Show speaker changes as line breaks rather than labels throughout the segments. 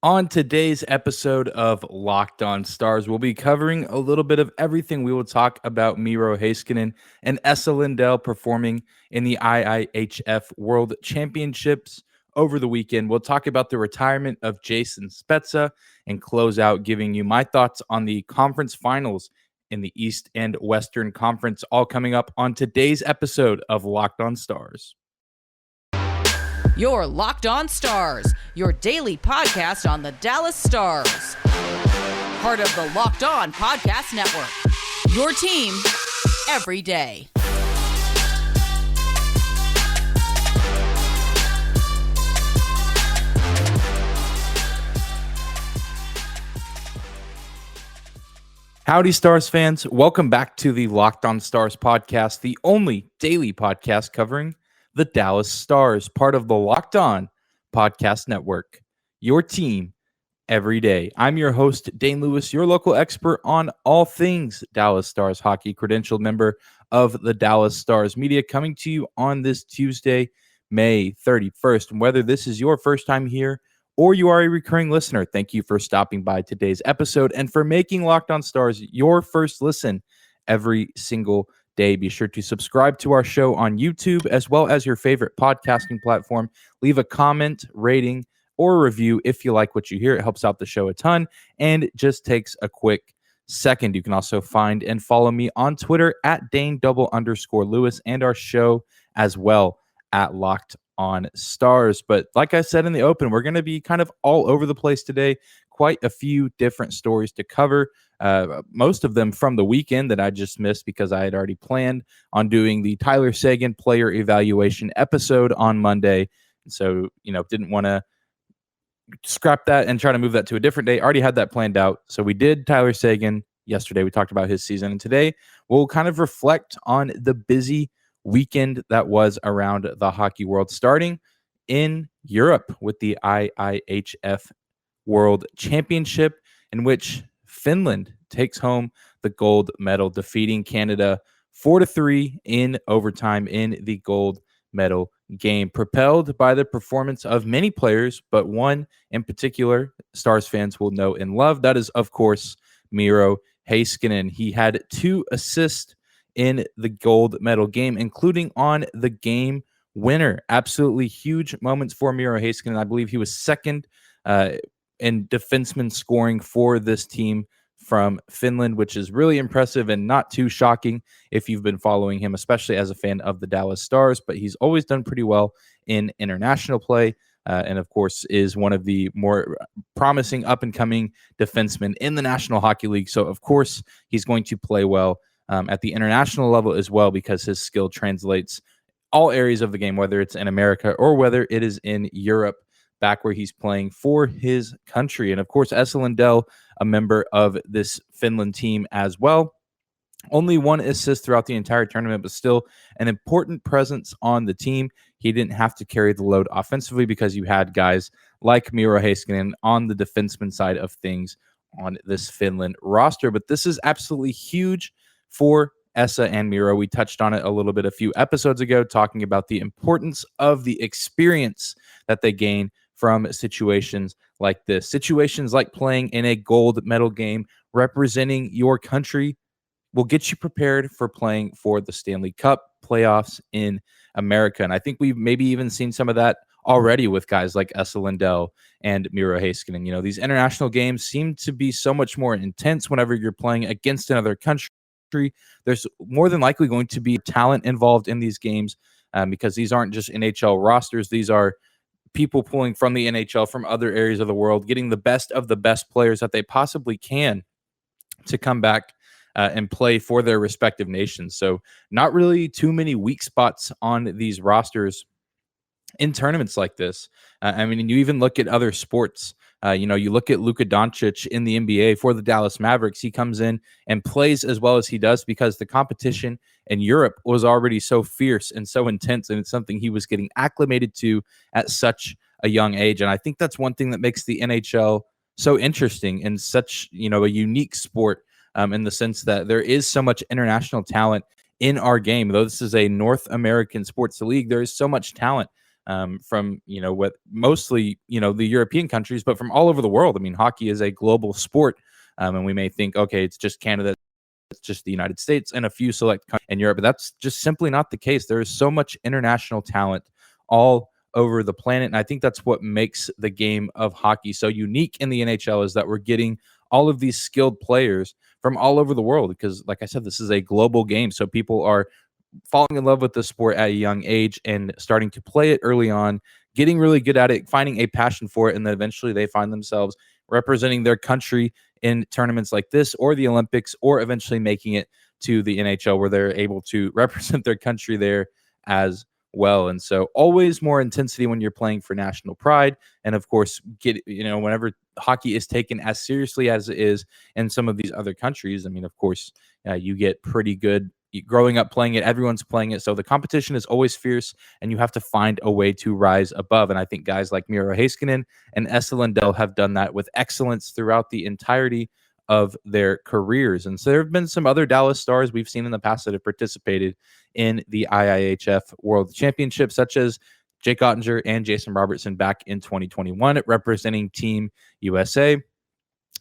On today's episode of Locked On Stars, we'll be covering a little bit of everything. We will talk about Miro Heiskanen and Lindell performing in the IIHF World Championships over the weekend. We'll talk about the retirement of Jason Spezza and close out giving you my thoughts on the conference finals in the East and Western Conference, all coming up on today's episode of Locked On Stars.
Your Locked On Stars, your daily podcast on the Dallas Stars. Part of the Locked On Podcast Network. Your team every day.
Howdy, Stars fans. Welcome back to the Locked On Stars podcast, the only daily podcast covering the Dallas Stars, part of the Locked On Podcast Network. Your team every day. I'm your host, Dane Lewis, your local expert on all things Dallas Stars hockey, credentialed member of the Dallas Stars Media, coming to you on this Tuesday, May 31st. And whether this is your first time here or you are a recurring listener, thank you for stopping by today's episode and for making Locked On Stars your first listen every single day. Be sure to subscribe to our show on YouTube as well as your favorite podcasting platform. Leave a comment, rating, or review if you like what you hear. It helps out the show a ton and just takes a quick second. You can also find and follow me on Twitter at Dane_Lewis and our show as well at Locked On Stars. But like I said in the open, we're going to be kind of all over the place today. Quite a few different stories to cover. Most of them from the weekend that I just missed because I had already planned on doing the Tyler Seguin player evaluation episode on Monday. And so, didn't want to scrap that and try to move that to a different day. Already had that planned out. So we did Tyler Seguin yesterday. We talked about his season. And today we'll kind of reflect on the busy weekend that was around the hockey world, starting in Europe with the IIHF World Championship, in which Finland takes home the gold medal, defeating Canada 4-3 in overtime in the gold medal game, propelled by the performance of many players, but one in particular Stars fans will know and love. That is, of course, Miro Heiskanen. He had 2 assists in the gold medal game, including on the game winner. Absolutely huge moments for Miro Heiskanen. I believe he was second in defenseman scoring for this team from Finland, which is really impressive and not too shocking if you've been following him, especially as a fan of the Dallas Stars. But he's always done pretty well in international play, and of course is one of the more promising up-and-coming defensemen in the National Hockey League. So, of course, he's going to play well at the international level as well, because his skill translates all areas of the game, whether it's in America or whether it is in Europe, back where he's playing for his country. And of course, Lindell, a member of this Finland team as well. Only 1 assist throughout the entire tournament, but still an important presence on the team. He didn't have to carry the load offensively because you had guys like Miro Heiskanen on the defenseman side of things on this Finland roster. But this is absolutely huge for Esa and Miro. We touched on it a little bit a few episodes ago, talking about the importance of the experience that they gain from situations like this. Situations like playing in a gold medal game, representing your country, will get you prepared for playing for the Stanley Cup playoffs in America. And I think we've maybe even seen some of that already with guys like Lindell and Miro Heiskanen. These international games seem to be so much more intense whenever you're playing against another country. There's more than likely going to be talent involved in these games because these aren't just NHL rosters. These are people pulling from the NHL, from other areas of the world, getting the best of the best players that they possibly can to come back and play for their respective nations. So not really too many weak spots on these rosters in tournaments like this. You even look at other sports. You look at Luka Doncic in the NBA for the Dallas Mavericks. He comes in and plays as well as he does because the competition in Europe was already so fierce and so intense, and it's something he was getting acclimated to at such a young age. And I think that's one thing that makes the NHL so interesting and such, a unique sport in the sense that there is so much international talent in our game. Though this is a North American sports league, there is so much talent from, what mostly, the European countries, but from all over the world. I mean, hockey is a global sport. And we may think, okay, it's just Canada, it's just the United States and a few select countries in Europe, but that's just simply not the case. There is so much international talent all over the planet. And I think that's what makes the game of hockey so unique in the NHL, is that we're getting all of these skilled players from all over the world. Because, like I said, this is a global game. So people are falling in love with the sport at a young age and starting to play it early on, getting really good at it, finding a passion for it, and then eventually they find themselves representing their country in tournaments like this or the Olympics, or eventually making it to the NHL where they're able to represent their country there as well. And so always more intensity when you're playing for national pride. And of course, whenever hockey is taken as seriously as it is in some of these other countries, I mean, of course, you get pretty good growing up playing it. Everyone's playing it. So the competition is always fierce, and you have to find a way to rise above. And I think guys like Miro Heiskanen and Lindell have done that with excellence throughout the entirety of their careers. And so there have been some other Dallas Stars we've seen in the past that have participated in the IIHF World Championship, such as Jake Ottinger and Jason Robertson back in 2021 representing Team USA.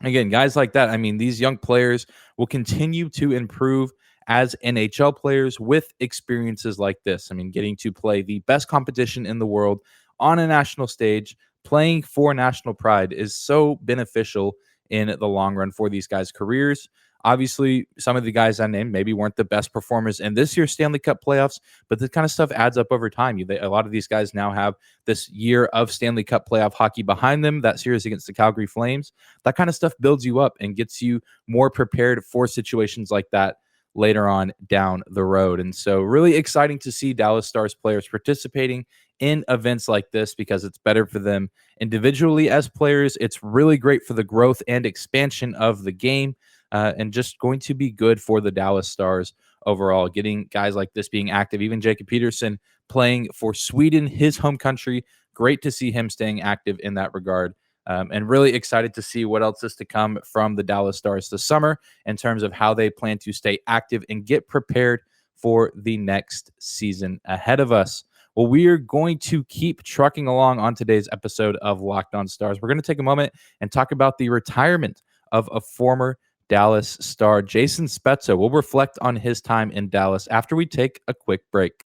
Again, guys like that, I mean, these young players will continue to improve as NHL players with experiences like this. I mean, getting to play the best competition in the world on a national stage, playing for national pride, is so beneficial in the long run for these guys' careers. Obviously, some of the guys I named maybe weren't the best performers in this year's Stanley Cup playoffs, but this kind of stuff adds up over time. A lot of these guys now have this year of Stanley Cup playoff hockey behind them, that series against the Calgary Flames. That kind of stuff builds you up and gets you more prepared for situations like that later on down the road. And so really exciting to see Dallas Stars players participating in events like this, because it's better for them individually as players. It's really great for the growth and expansion of the game, and just going to be good for the Dallas Stars overall. Getting guys like this being active, even Jacob Peterson playing for Sweden, his home country. Great to see him staying active in that regard. And really excited to see what else is to come from the Dallas Stars this summer in terms of how they plan to stay active and get prepared for the next season ahead of us. Well, we are going to keep trucking along on today's episode of Locked On Stars. We're going to take a moment and talk about the retirement of a former Dallas Star, Jason Spezza. We'll reflect on his time in Dallas after we take a quick break.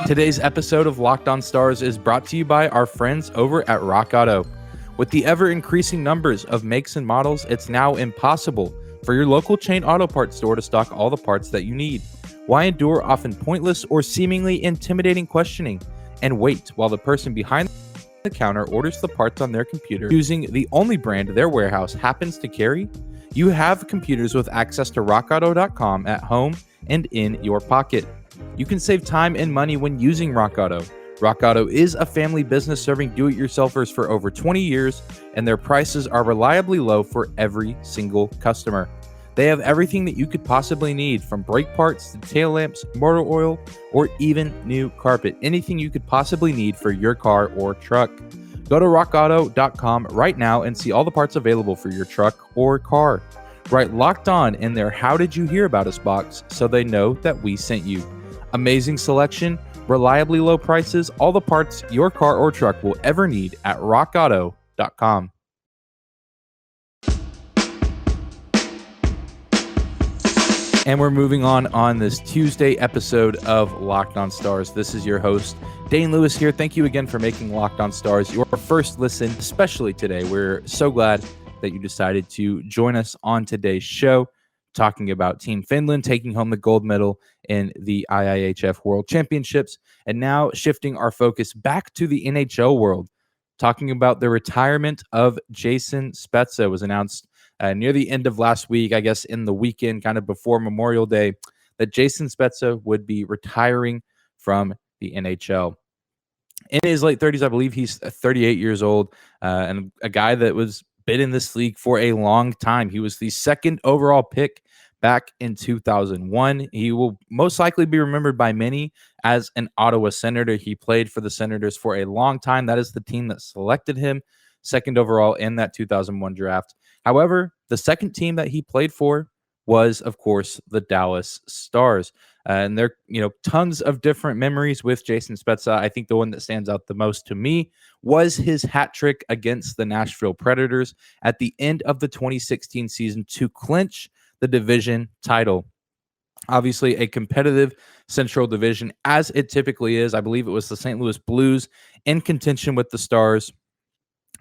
Today's episode of Locked On Stars is brought to you by our friends over at Rock Auto. With the ever-increasing numbers of makes and models, it's now impossible for your local chain auto parts store to stock all the parts that you need. Why endure often pointless or seemingly intimidating questioning and wait while the person behind the counter orders the parts on their computer using the only brand their warehouse happens to carry? You have computers with access to rockauto.com at home and in your pocket. You can save time and money when using Rock Auto. Rock Auto is a family business serving do-it-yourselfers for over 20 years, and their prices are reliably low for every single customer. They have everything that you could possibly need, from brake parts to tail lamps, motor oil, or even new carpet. Anything you could possibly need for your car or truck. Go to rockauto.com right now and see all the parts available for your truck or car. Write Locked On in their How Did You Hear About Us box so they know that we sent you. Amazing selection, reliably low prices, all the parts your car or truck will ever need at rockauto.com. And we're moving on this Tuesday episode of Locked On Stars. This is your host, Dane Lewis here. Thank you again for making Locked On Stars your first listen, especially today. We're so glad that you decided to join us on today's show, talking about Team Finland taking home the gold medal in the IIHF World Championships, and now shifting our focus back to the NHL world, talking about the retirement of Jason Spezza. It was announced near the end of last week, I guess in the weekend, kind of before Memorial Day, that Jason Spezza would be retiring from the NHL. In his late 30s, I believe he's 38 years old, and a guy that was been in this league for a long time. He was the second overall pick back in 2001. He will most likely be remembered by many as an Ottawa Senator. He played for the Senators for a long time. That is the team that selected him second overall in that 2001 draft. However, the second team that he played for was, of course, the Dallas Stars. And there, tons of different memories with Jason Spezza. I think the one that stands out the most to me was his hat trick against the Nashville Predators at the end of the 2016 season to clinch the division title. Obviously, a competitive Central Division, as it typically is. I believe it was the St. Louis Blues in contention with the Stars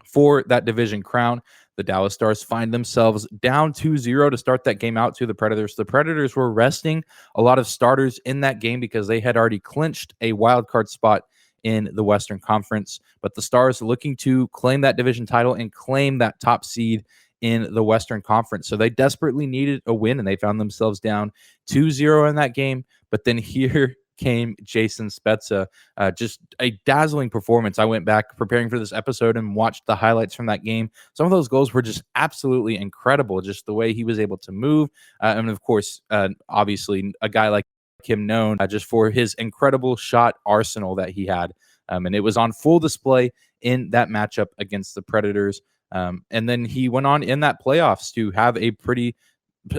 for that division crown. The Dallas Stars find themselves down 2-0 to start that game out to the Predators. The Predators were resting a lot of starters in that game because they had already clinched a wild card spot in the Western Conference. But the Stars looking to claim that division title and claim that top seed in the Western Conference. So they desperately needed a win, and they found themselves down 2-0 in that game. But then here came Jason Spezza, just a dazzling performance. I went back preparing for this episode and watched the highlights from that game. Some of those goals were just absolutely incredible, just the way he was able to move. And of course, obviously, a guy like him known just for his incredible shot arsenal that he had. And it was on full display in that matchup against the Predators. And then he went on in that playoffs to have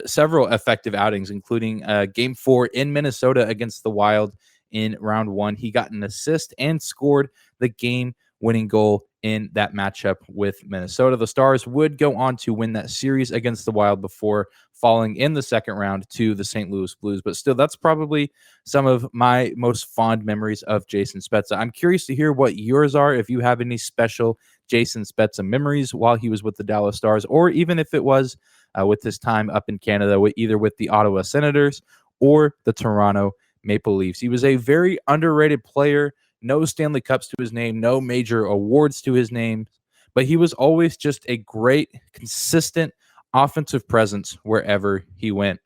several effective outings, including Game 4 in Minnesota against the Wild in round 1. He got an assist and scored the game-winning goal in that matchup with Minnesota. The Stars would go on to win that series against the Wild before falling in the second round to the St. Louis Blues. But still, that's probably some of my most fond memories of Jason Spezza. I'm curious to hear what yours are, if you have any special Jason Spezza memories while he was with the Dallas Stars, or even if it was with his time up in Canada, either with the Ottawa Senators or the Toronto Maple Leafs. He was a very underrated player. No Stanley Cups to his name, no major awards to his name, but he was always just a great, consistent offensive presence wherever he went.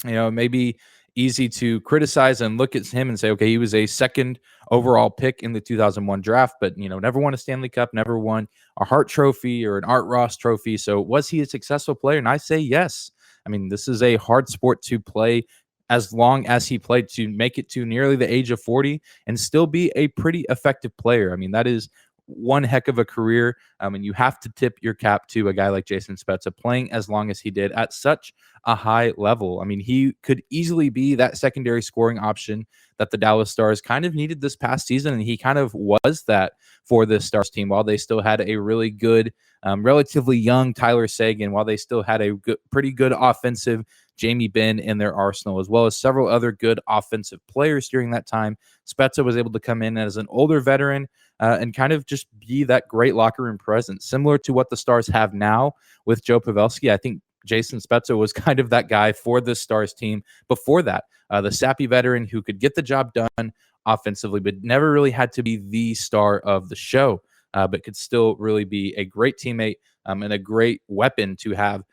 Maybe easy to criticize and look at him and say, okay, he was a second overall pick in the 2001 draft, but, never won a Stanley Cup, never won a Hart Trophy or an Art Ross Trophy. So was he a successful player? And I say yes. I mean, this is a hard sport to play as long as he played, to make it to nearly the age of 40 and still be a pretty effective player. I mean, that is one heck of a career. And you have to tip your cap to a guy like Jason Spezza playing as long as he did at such a high level. I mean, he could easily be that secondary scoring option that the Dallas Stars kind of needed this past season. And he kind of was that for this Stars team while they still had a really good, relatively young Tyler Seguin, while they still had a pretty good offensive Jamie Benn in their arsenal, as well as several other good offensive players during that time. Spezza was able to come in as an older veteran and kind of just be that great locker room presence, similar to what the Stars have now with Joe Pavelski. I think Jason Spezza was kind of that guy for the Stars team before that, the sappy veteran who could get the job done offensively, but never really had to be the star of the show, but could still really be a great teammate and a great weapon to have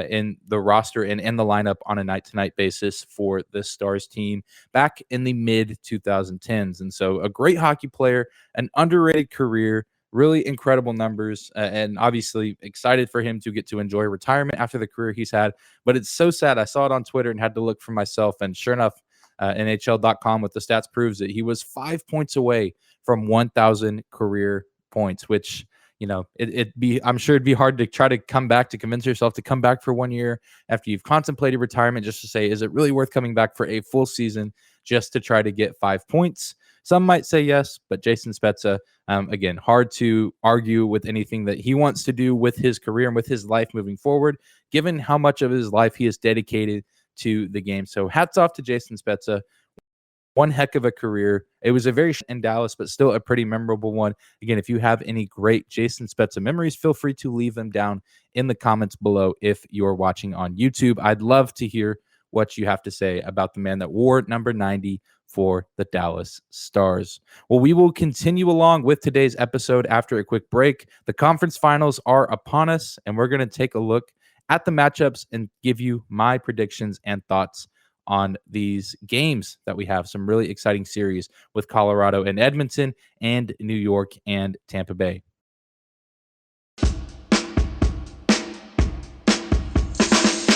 in the roster and in the lineup on a night-to-night basis for the Stars team back in the mid-2010s. And so a great hockey player, an underrated career, really incredible numbers, and obviously excited for him to get to enjoy retirement after the career he's had. But it's so sad. I saw it on Twitter and had to look for myself, and sure enough, NHL.com with the stats proves that he was 5 points away from 1,000 career points, which I'm sure it'd be hard to try to come back, to convince yourself to come back for 1 year after you've contemplated retirement, just to say, is it really worth coming back for a full season just to try to get 5 points? Some might say yes, but Jason Spezza, again, hard to argue with anything that he wants to do with his career and with his life moving forward, given how much of his life he has dedicated to the game. So hats off to Jason Spezza. One heck of a career. It was a very in Dallas, but still a pretty memorable one. Again, if you have any great Jason Spezza memories, feel free to leave them down in the comments below if you're watching on YouTube. I'd love to hear what you have to say about the man that wore number 90 for the Dallas Stars. Well, we will continue along with today's episode after a quick break. The conference finals are upon us, and we're going to take a look at the matchups and give you my predictions and thoughts on these games that we have. Some really exciting series with Colorado and Edmonton, and New York and Tampa Bay.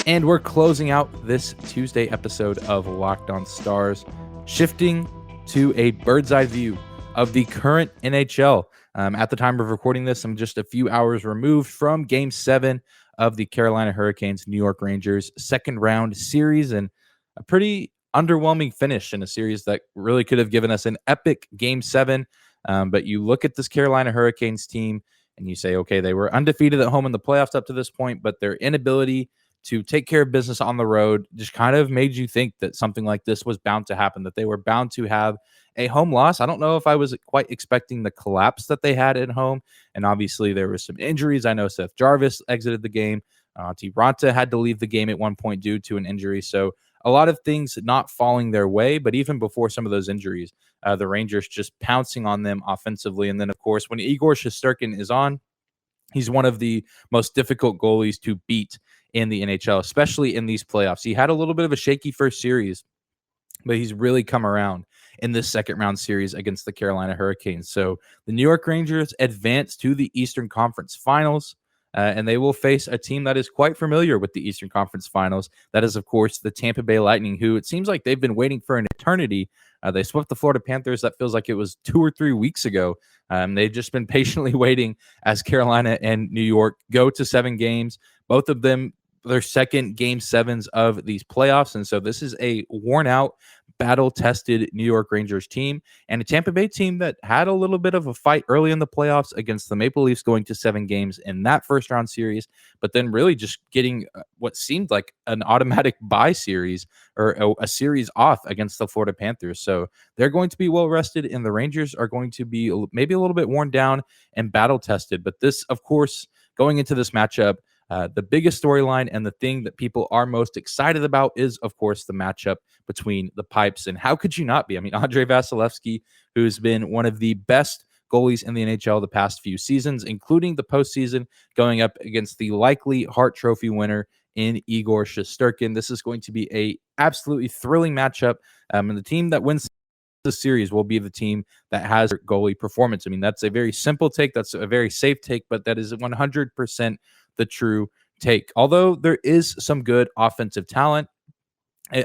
And we're closing out this Tuesday episode of Locked On Stars, shifting to a bird's eye view of the current NHL. At the time of recording this, I'm just a few hours removed from Game 7 of the Carolina Hurricanes New York Rangers second round series, and a pretty underwhelming finish in a series that really could have given us an epic Game 7. But you look at this Carolina Hurricanes team and you say, okay, they were undefeated at home in the playoffs up to this point, but their inability to take care of business on the road just kind of made you think that something like this was bound to happen, that they were bound to have a home loss. I don't know if I was quite expecting the collapse that they had at home. And obviously there were some injuries. I know Seth Jarvis exited the game. T. Ronta had to leave the game at one point due to an injury. So a lot of things not falling their way, but even before some of those injuries, the Rangers just pouncing on them offensively. And then, of course, when Igor Shesterkin is on, he's one of the most difficult goalies to beat in the NHL, especially in these playoffs. He had a little bit of a shaky first series, but he's really come around in this second round series against the Carolina Hurricanes. So the New York Rangers advance to the Eastern Conference Finals. And they will face a team that is quite familiar with the Eastern Conference Finals. That is, of course, the Tampa Bay Lightning, who it seems like they've been waiting for an eternity. They swept the Florida Panthers. That feels like it was 2 or 3 weeks ago. They've just been patiently waiting as Carolina and New York go to 7 games. Both of them, their second Game 7s of these playoffs. And so this is a worn-out, battle-tested New York Rangers team and a Tampa Bay team that had a little bit of a fight early in the playoffs against the Maple Leafs, going to 7 games in that first round series, but then really just getting what seemed like an automatic bye series or a series off against the Florida Panthers. So they're going to be well rested, and the Rangers are going to be maybe a little bit worn down and battle-tested. But this, of course, going into this matchup, the biggest storyline and the thing that people are most excited about is, of course, the matchup between the Pipes. And how could you not be? I mean, Andrei Vasilevsky, who's been one of the best goalies in the NHL the past few seasons, including the postseason, going up against the likely Hart Trophy winner in Igor Shesterkin. This is going to be a absolutely thrilling matchup. And the team that wins the series will be the team that has goalie performance. I mean, that's a very simple take. That's a very safe take, but that is 100% the true take. Although there is some good offensive talent,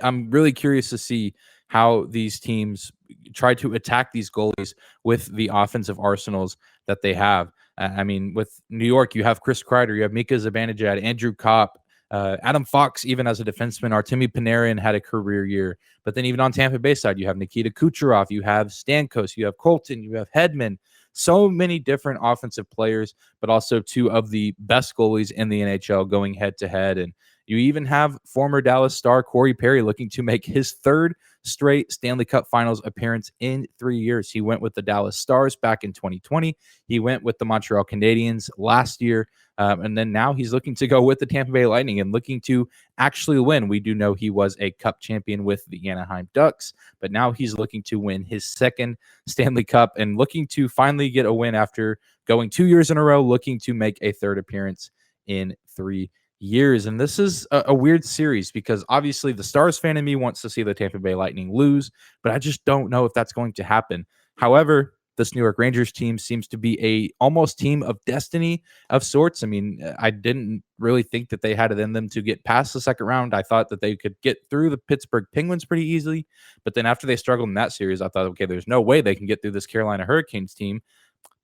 I'm really curious to see how these teams try to attack these goalies with the offensive arsenals that they have. I mean, with New York, you have Chris Kreider, you have Mika Zibanejad, Andrew Kopp, Adam Fox, even as a defenseman. Artemi Panarin had a career year. But then even on Tampa Bay side, you have Nikita Kucherov, you have Stamkos, you have Colton, you have Hedman. So many different offensive players, but also 2 of the best goalies in the NHL going head-to-head. And you even have former Dallas star Corey Perry looking to make his 3rd straight Stanley Cup Finals appearance in 3 years. He went with the Dallas Stars back in 2020. He went with the Montreal Canadiens last year. And then now he's looking to go with the Tampa Bay Lightning and looking to actually win. We do know he was a Cup champion with the Anaheim Ducks, but now he's looking to win his 2nd Stanley Cup and looking to finally get a win after going 2 years in a row, looking to make a 3rd appearance in 3 years. And this is a weird series because obviously the Stars fan in me wants to see the Tampa Bay Lightning lose, but I just don't know if that's going to happen. However, this New York Rangers team seems to be a almost team of destiny of sorts. I mean, I didn't really think that they had it in them to get past the second round. I thought that they could get through the Pittsburgh Penguins pretty easily. But then after they struggled in that series, I thought, okay, there's no way they can get through this Carolina Hurricanes team.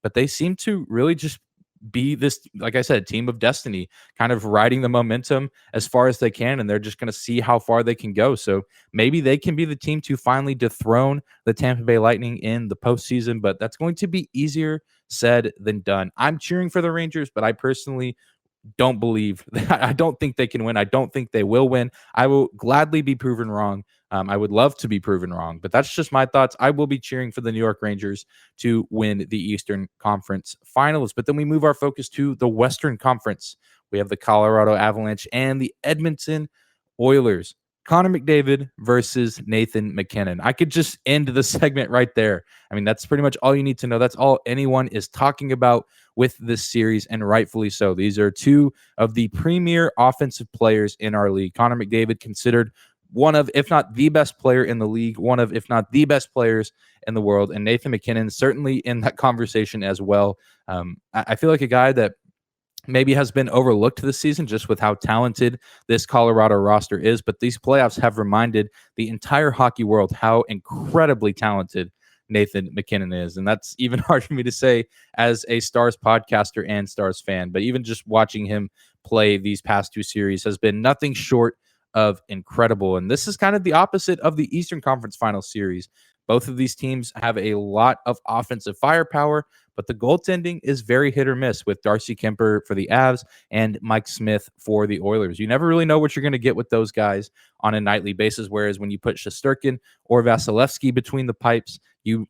But they seem to really just be this, like I said, team of destiny, kind of riding the momentum as far as they can, and they're just going to see how far they can go. So maybe they can be the team to finally dethrone the Tampa Bay Lightning in the postseason, but that's going to be easier said than done. I'm cheering for the Rangers, but I personally don't believe I don't think they can win. I don't think they will win. I will gladly be proven wrong. I would love to be proven wrong, but that's just my thoughts. I will be cheering for the New York Rangers to win the Eastern Conference Finals. But then we move our focus to the Western Conference. We have the Colorado Avalanche and the Edmonton Oilers. Connor McDavid versus Nathan MacKinnon. I could just end the segment right there. I mean, that's pretty much all you need to know. That's all anyone is talking about with this series, and rightfully so. These are 2 of the premier offensive players in our league. Connor McDavid considered one of, if not the best player in the league, one of, if not the best players in the world. And Nathan MacKinnon certainly in that conversation as well. I feel like a guy that maybe has been overlooked this season just with how talented this Colorado roster is. But these playoffs have reminded the entire hockey world how incredibly talented Nathan MacKinnon is. And that's even hard for me to say as a Stars podcaster and Stars fan. But even just watching him play these past two series has been nothing short of incredible. And this is kind of the opposite of the Eastern Conference Final Series. Both of these teams have a lot of offensive firepower, but the goaltending is very hit or miss with Darcy Kemper for the Avs and Mike Smith for the Oilers. You never really know what you're going to get with those guys on a nightly basis, whereas when you put Shesterkin or Vasilevsky between the pipes, you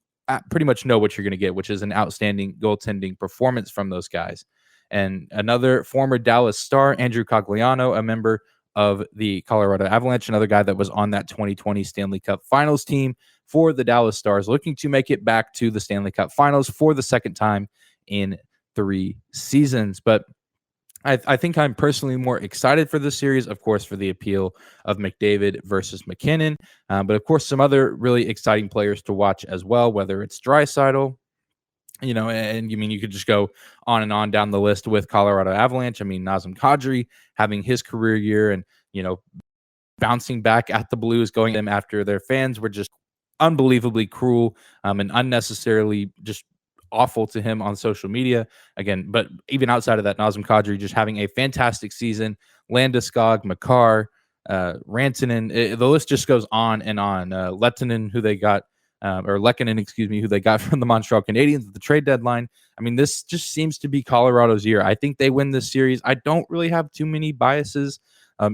pretty much know what you're going to get, which is an outstanding goaltending performance from those guys. And another former Dallas Star, Andrew Cogliano, a member of the Colorado Avalanche, another guy that was on that 2020 Stanley Cup Finals team for the Dallas Stars, looking to make it back to the Stanley Cup Finals for the second time in 3 seasons. But I think I'm personally more excited for this series, of course, for the appeal of McDavid versus McKinnon, but of course, some other really exciting players to watch as well, whether it's Draisaitl, and you could just go on and on down the list with Colorado Avalanche. Nazem Kadri having his career year and, bouncing back at the Blues, going them after their fans were just unbelievably cruel and unnecessarily just awful to him on social media. Again, but even outside of that, Nazem Kadri just having a fantastic season. Landeskog, Makar, Rantanen, the list just goes on and on. Lettinen, who they got, who they got from the Montreal Canadiens at the trade deadline. This just seems to be Colorado's year. I think they win this series. I don't really have too many biases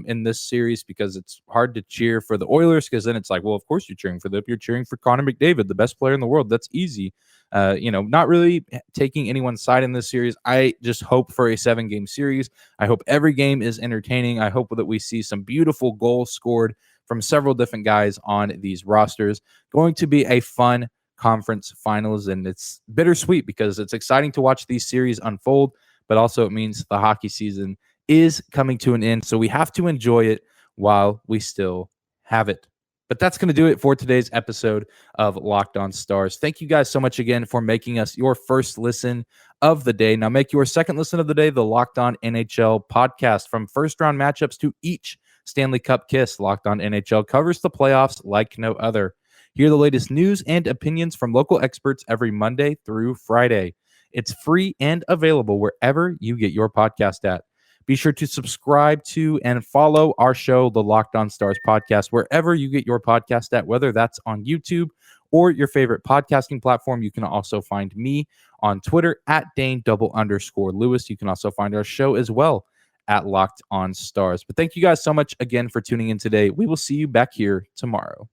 in this series because it's hard to cheer for the Oilers because then it's like, well, of course you're cheering for them. You're cheering for Connor McDavid, the best player in the world. That's easy. Not really taking anyone's side in this series. I just hope for a 7-game series. I hope every game is entertaining. I hope that we see some beautiful goals scored from several different guys on these rosters. Going to be a fun conference finals, and it's bittersweet because it's exciting to watch these series unfold, but also it means the hockey season is coming to an end, so we have to enjoy it while we still have it. But that's going to do it for today's episode of Locked On Stars. Thank you guys so much again for making us your first listen of the day. Now make your second listen of the day the Locked On NHL podcast. From first-round matchups to each Stanley Cup kiss, Locked On NHL covers the playoffs like no other. Hear the latest news and opinions from local experts every Monday through Friday. It's free and available wherever you get your podcast at. Be sure to subscribe to and follow our show, the Locked On Stars podcast, wherever you get your podcast at, whether that's on YouTube or your favorite podcasting platform. You can also find me on Twitter at Dane_Lewis. You can also find our show as well at Locked On Stars. But thank you guys so much again for tuning in today. We will see you back here tomorrow.